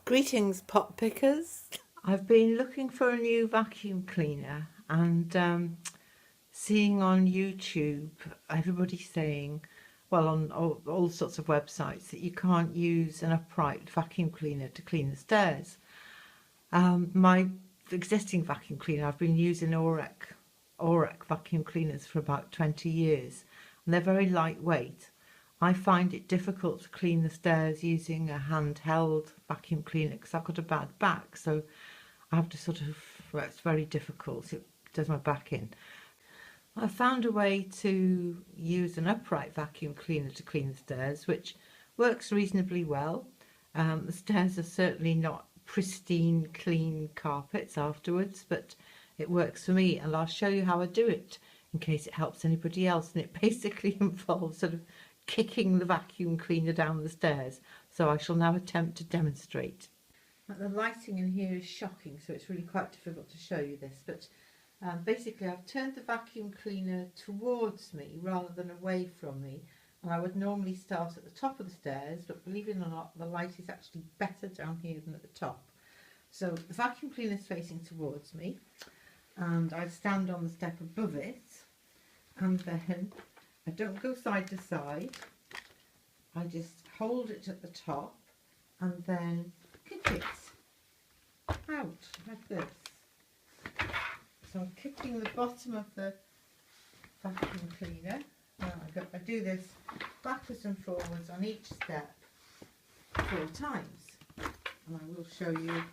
Greetings, pot pickers. I've been looking for a new vacuum cleaner and seeing on YouTube everybody saying, well, on all sorts of websites, that you can't use an upright vacuum cleaner to clean the stairs. My existing vacuum cleaner, I've been using Oreck vacuum cleaners for about 20 years, and they're very lightweight. I find it difficult to clean the stairs using a handheld vacuum cleaner because I've got a bad back, so I have to well, it's very difficult. It does my back in. I found a way to use an upright vacuum cleaner to clean the stairs, which works reasonably well. The stairs are certainly not pristine, clean carpets afterwards, but it works for me, and I'll show you how I do it in case it helps anybody else. And it basically involves sort of kicking the vacuum cleaner down the stairs, so I shall now attempt to demonstrate. The lighting in here is shocking, so it's really quite difficult to show you this, but basically I've turned the vacuum cleaner towards me rather than away from me, and I would normally start at the top of the stairs, but believe it or not, the light is actually better down here than at the top. So the vacuum cleaner is facing towards me, and I stand on the step above it, and then I don't go side to side, I just hold it at the top and then kick it out like this. So I'm kicking the bottom of the vacuum cleaner. Now I do this backwards and forwards on each step 4 times, and I will show you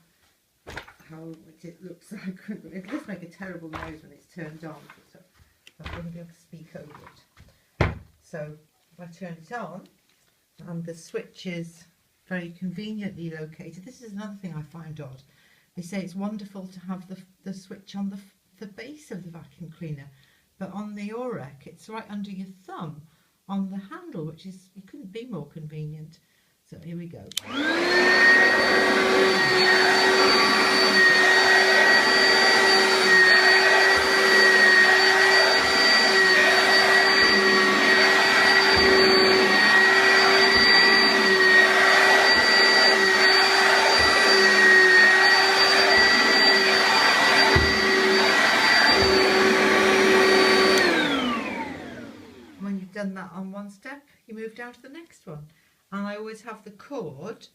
how it looks like. It does make a terrible noise when it's turned on, so I wouldn't be able to speak over it. So I turn it on, and the switch is very conveniently located. This is another thing I find odd. They say it's wonderful to have the switch on the base of the vacuum cleaner, but on the Oreck it's right under your thumb on the handle, which is, it couldn't be more convenient. So here we go. When you've done that on one step, you move down to the next one. And I always have the cord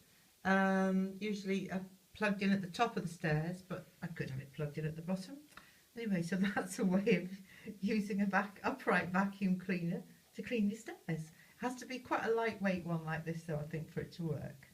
usually plugged in at the top of the stairs, but I could have it plugged in at the bottom. Anyway, so that's a way of using a upright vacuum cleaner to clean your stairs. It has to be quite a lightweight one like this though, I think, for it to work.